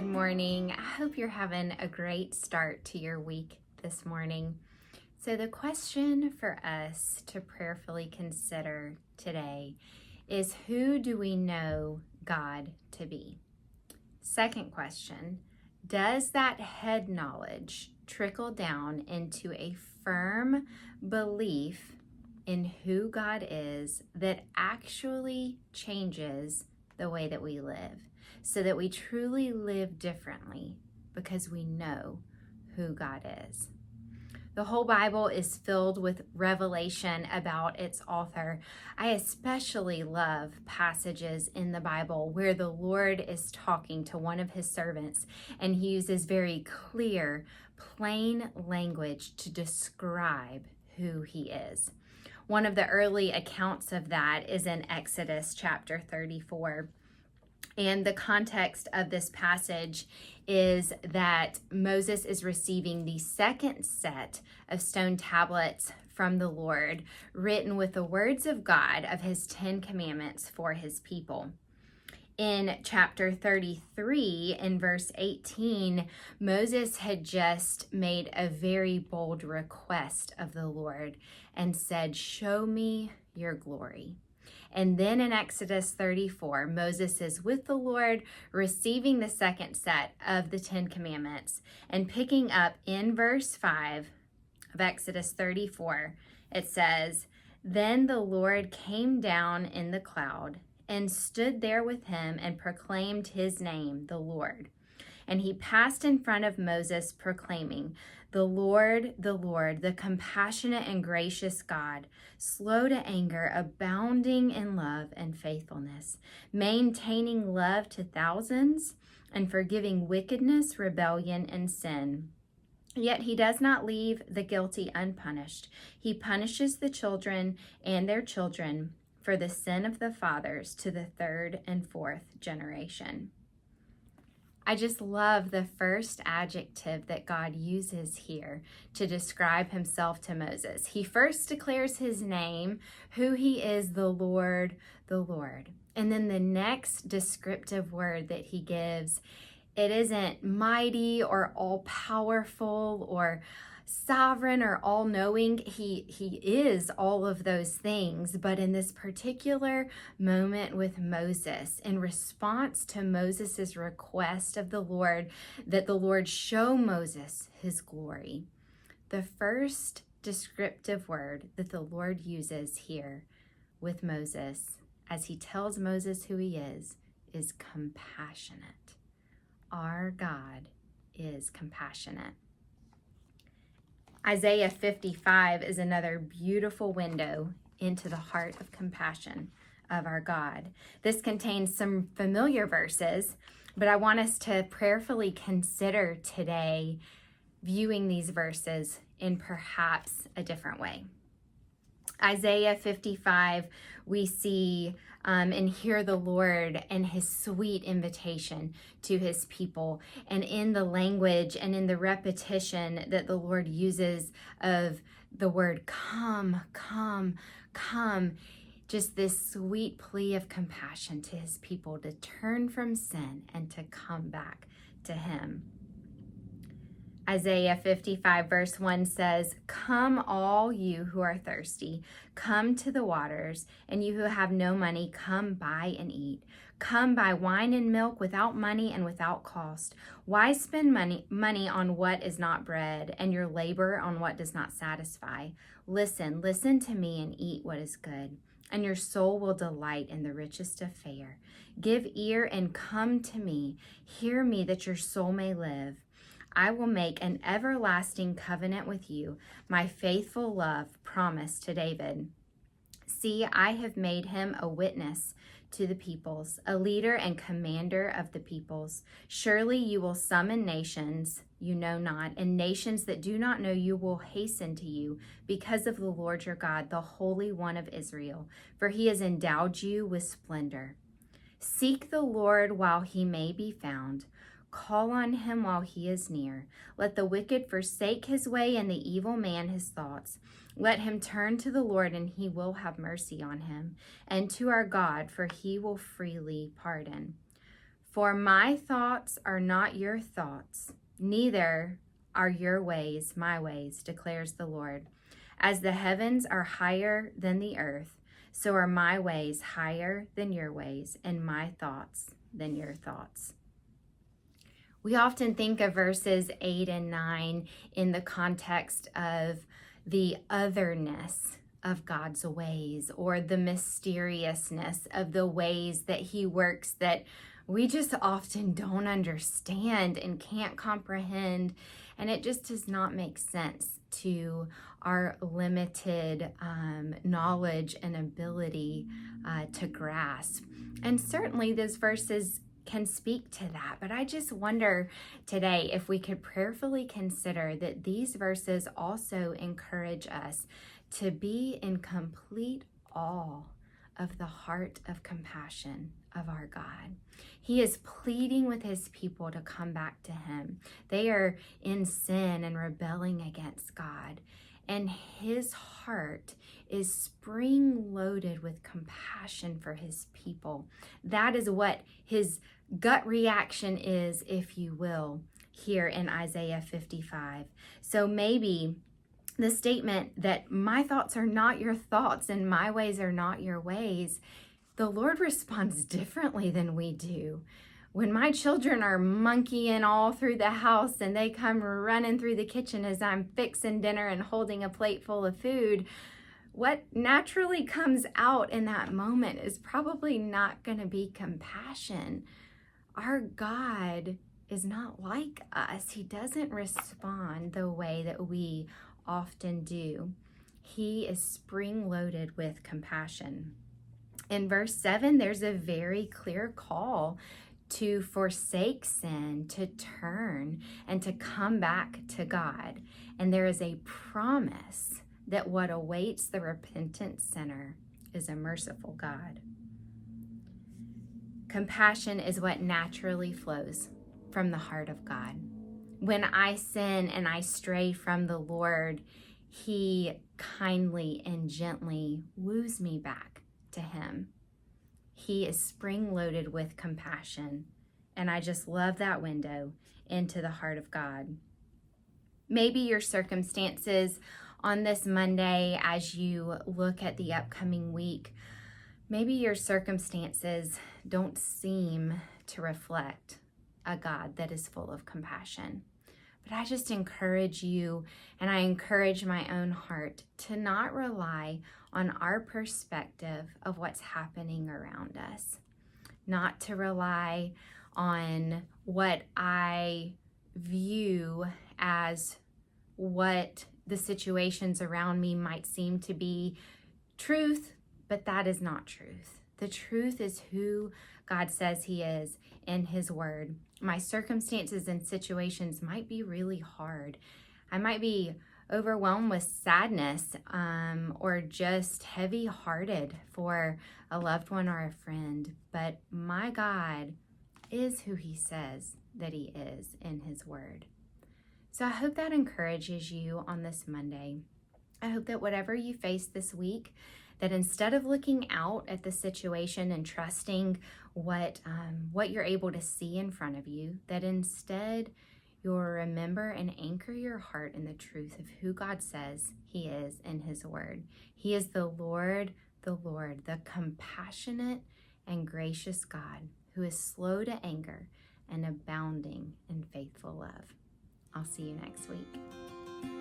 Good morning. I hope you're having a great start to your week this morning. So the question for us to prayerfully consider today is, who do we know God to be? Second question, does that head knowledge trickle down into a firm belief in who God is that actually changes the way that we live, so that we truly live differently because we know who God is? The whole Bible is filled with revelation about its author. I especially love passages in the Bible where the Lord is talking to one of his servants and he uses very clear, plain language to describe who he is. One of the early accounts of that is in Exodus chapter 34. And the context of this passage is that Moses is receiving the second set of stone tablets from the Lord, written with the words of God of his 10 commandments for his people. In chapter 33, in verse 18, Moses had just made a very bold request of the Lord and said, "Show me your glory." And then in Exodus 34, Moses is with the Lord, receiving the second set of the 10 commandments, and picking up in verse 5 of Exodus 34, it says, "Then the Lord came down in the cloud and stood there with him and proclaimed his name, the Lord. And he passed in front of Moses, proclaiming, the Lord, the compassionate and gracious God, slow to anger, abounding in love and faithfulness, maintaining love to thousands, and forgiving wickedness, rebellion, and sin. Yet he does not leave the guilty unpunished. He punishes the children and their children for the sin of the fathers to the third and fourth generation." I just love the first adjective that God uses here to describe himself to Moses. He first declares his name, who he is, the Lord, the Lord. And then the next descriptive word that he gives, it isn't mighty or all-powerful or sovereign or all-knowing. He is all of those things, but in this particular moment with Moses, in response to Moses's request of the Lord that the Lord show Moses his glory, the first descriptive word that the Lord uses here with Moses as he tells Moses who he is compassionate. Our God is compassionate. Isaiah 55 is another beautiful window into the heart of compassion of our God. This contains some familiar verses, but I want us to prayerfully consider today viewing these verses in perhaps a different way. Isaiah 55, we see and hear the Lord and his sweet invitation to his people. And in the language and in the repetition that the Lord uses of the word come, come, come, just this sweet plea of compassion to his people to turn from sin and to come back to him. Isaiah 55 verse 1 says, "Come all you who are thirsty, come to the waters, and you who have no money, come buy and eat. Come buy wine and milk without money and without cost. Why spend money on what is not bread, and your labor on what does not satisfy? Listen to me and eat what is good, and your soul will delight in the richest of fare. Give ear and come to me. Hear me that your soul may live. I will make an everlasting covenant with you, my faithful love promised to David. See, I have made him a witness to the peoples, a leader and commander of the peoples. Surely you will summon nations you know not, and nations that do not know you will hasten to you because of the Lord your God, the Holy One of Israel, for he has endowed you with splendor. Seek the Lord while he may be found. Call on him while he is near. Let the wicked forsake his way and the evil man his thoughts. Let him turn to the Lord and he will have mercy on him, and to our God, for he will freely pardon. For my thoughts are not your thoughts, neither are your ways my ways, declares the Lord. As the heavens are higher than the earth, so are my ways higher than your ways, and my thoughts than your thoughts. We often think of verses 8 and 9 in the context of the otherness of God's ways, or the mysteriousness of the ways that he works that we just often don't understand and can't comprehend. And it just does not make sense to our limited knowledge and ability to grasp. And certainly those verses can speak to that. But I just wonder today if we could prayerfully consider that these verses also encourage us to be in complete awe of the heart of compassion of our God. He is pleading with his people to come back to him. They are in sin and rebelling against God. And his heart is spring-loaded with compassion for his people. That is what his gut reaction is, if you will, here in Isaiah 55. So maybe the statement that my thoughts are not your thoughts and my ways are not your ways, the Lord responds differently than we do. When my children are monkeying all through the house and they come running through the kitchen as I'm fixing dinner and holding a plate full of food, what naturally comes out in that moment is probably not going to be compassion. Our God is not like us. He doesn't respond the way that we often do. He is spring-loaded with compassion. In verse 7, there's a very clear call to forsake sin, to turn, and to come back to God. And there is a promise that what awaits the repentant sinner is a merciful God. Compassion is what naturally flows from the heart of God. When I sin and I stray from the Lord, he kindly and gently woos me back to him. He is spring-loaded with compassion, and I just love that window into the heart of God. Maybe your circumstances on this Monday, as you look at the upcoming week, maybe your circumstances don't seem to reflect a God that is full of compassion. But I just encourage you, and I encourage my own heart, to not rely on our perspective of what's happening around us. Not to rely on what I view as what the situations around me might seem to be truth, but that is not truth. The truth is who God says he is in his word. My circumstances and situations might be really hard. I might be overwhelmed with sadness or just heavy-hearted for a loved one or a friend. But my God is who he says that he is in his word. So I hope that encourages you on this Monday. I hope that whatever you face this week, that instead of looking out at the situation and trusting what you're able to see in front of you, that instead you'll remember and anchor your heart in the truth of who God says he is in his word. He is the Lord, the compassionate and gracious God who is slow to anger and abounding in faithful love. I'll see you next week.